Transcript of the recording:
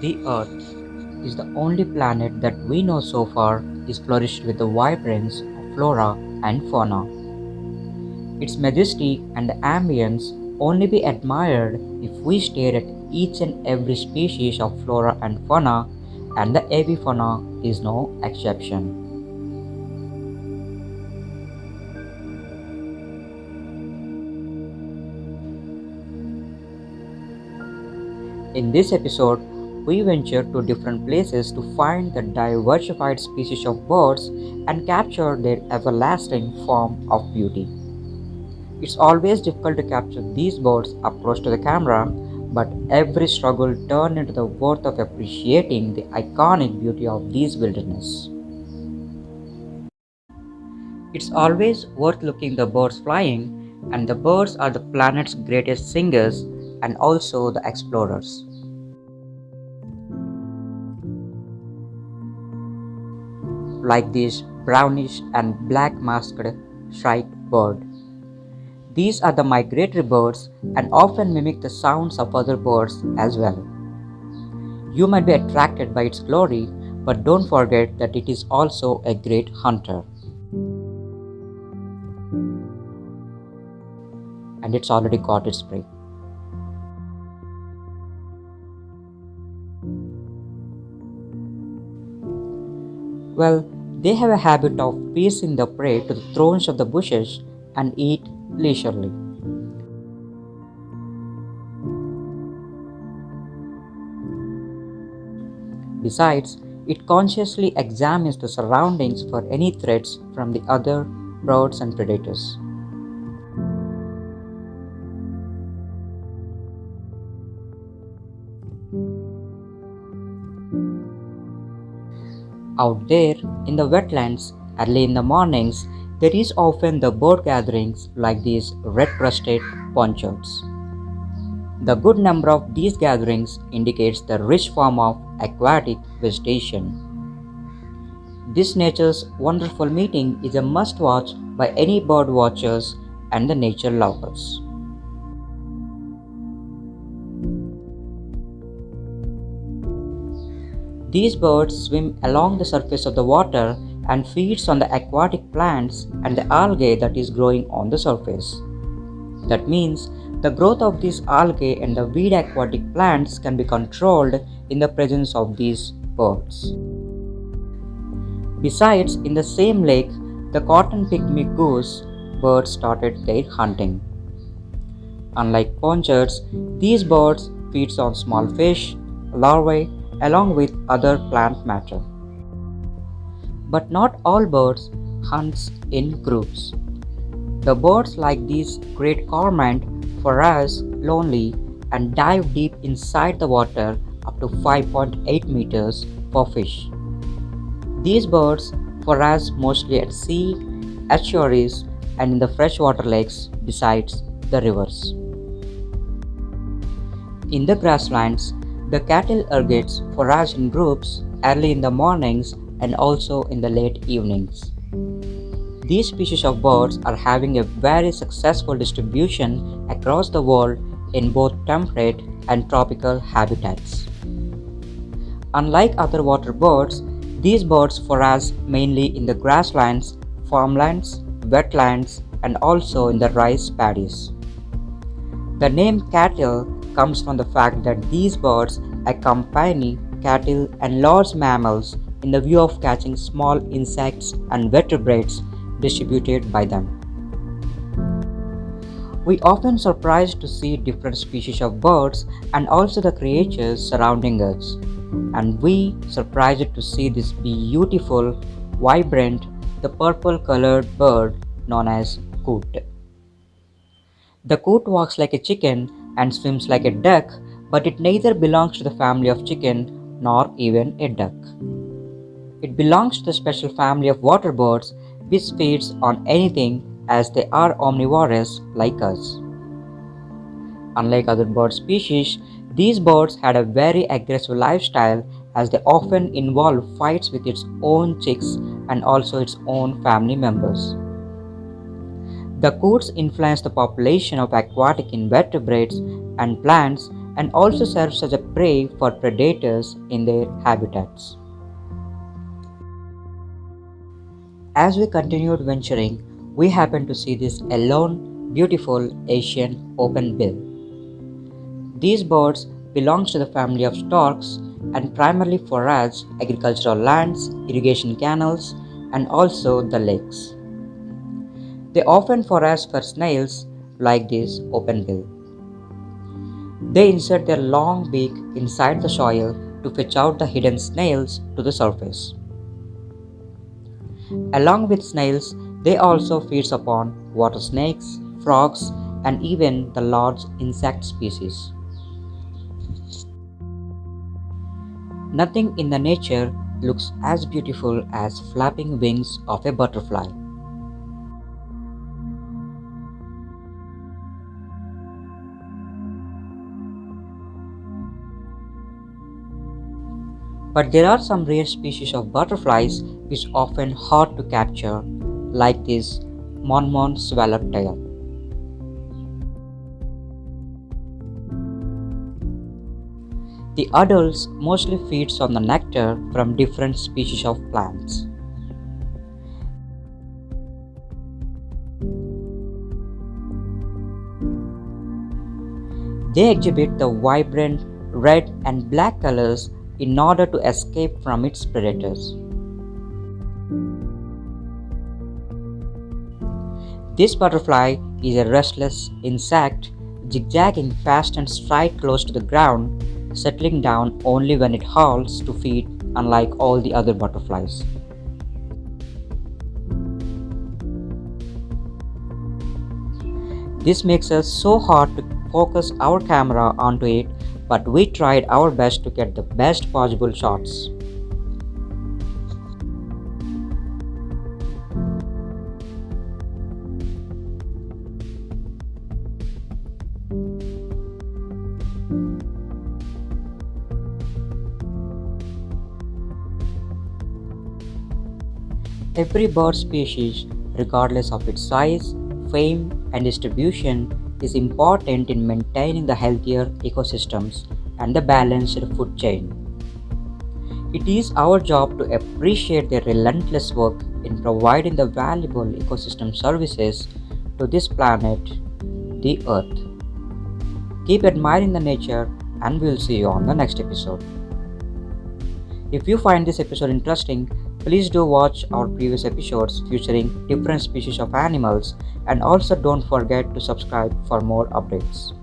The Earth is the only planet that we know so far is flourished with the vibrance of flora and fauna. Its majesty and ambience only be admired if we stare at each and every species of flora and fauna, and the avifauna is no exception. In this episode, we venture to different places to find the diversified species of birds and capture their everlasting form of beauty. It's always difficult to capture these birds up close to the camera, but every struggle turned into the worth of appreciating the iconic beauty of these wilderness. It's always worth looking the birds flying, and the birds are the planet's greatest singers and also the explorers. Like this brownish and black masked striped bird. These are the migratory birds and often mimic the sounds of other birds as well. You might be attracted by its glory, but don't forget that it is also a great hunter. And it's already got its prey. Well, they have a habit of piecing the prey to the thorns of the bushes and eat leisurely. Besides, it consciously examines the surroundings for any threats from the other birds and predators. Out there in the wetlands, early in the mornings, there is often the bird gatherings like these red-crested ponchos. The good number of these gatherings indicates the rich form of aquatic vegetation. This nature's wonderful meeting is a must-watch by any bird watchers and the nature lovers. These birds swim along the surface of the water and feeds on the aquatic plants and the algae that is growing on the surface. That means the growth of these algae and the weed aquatic plants can be controlled in the presence of these birds. Besides, in the same lake, the cotton pygmy goose birds started their hunting. Unlike ponchers, these birds feed on small fish, larvae, along with other plant matter. But not all birds hunt in groups. The birds like these great cormorant forage lonely and dive deep inside the water up to 5.8 meters for fish. These birds forage mostly at sea, estuaries, and in the freshwater lakes besides the rivers. In the grasslands, the cattle ergates forage in groups early in the mornings and also in the late evenings. These species of birds are having a very successful distribution across the world in both temperate and tropical habitats. Unlike other water birds, these birds forage mainly in the grasslands, farmlands, wetlands, and also in the rice paddies. The name cattle comes from the fact that these birds accompany cattle and large mammals in the view of catching small insects and vertebrates distributed by them. We often surprised to see different species of birds and also the creatures surrounding us, and we surprised to see this beautiful, vibrant, the purple colored bird known as coot. The coot walks like a chicken and swims like a duck, but it neither belongs to the family of chicken nor even a duck. It belongs to the special family of water birds which feeds on anything as they are omnivorous like us. Unlike other bird species, these birds had a very aggressive lifestyle as they often involve fights with its own chicks and also its own family members. The coots influence the population of aquatic invertebrates and plants and also serves as a prey for predators in their habitats. As we continued venturing, we happened to see this alone, beautiful Asian openbill. These birds belong to the family of storks and primarily forage agricultural lands, irrigation canals, and also the lakes. They often forage for snails like this openbill. They insert their long beak inside the soil to fetch out the hidden snails to the surface. Along with snails, they also feed upon water snakes, frogs, and even the large insect species. Nothing in the nature looks as beautiful as flapping wings of a butterfly. But there are some rare species of butterflies which are often hard to capture, like this Monmouth swallowtail. The adults mostly feeds on the nectar from different species of plants. They exhibit the vibrant red and black colors in order to escape from its predators. This butterfly is a restless insect, zigzagging fast and straight close to the ground, settling down only when it halts to feed, unlike all the other butterflies. This makes us so hard to focus our camera onto it, but we tried our best to get the best possible shots. Every bird species, regardless of its size, fame, and distribution, is important in maintaining the healthier ecosystems and the balanced food chain. It is our job to appreciate their relentless work in providing the valuable ecosystem services to this planet, the Earth. Keep admiring the nature, and we'll see you on the next episode. If you find this episode interesting, please do watch our previous episodes featuring different species of animals, and also don't forget to subscribe for more updates.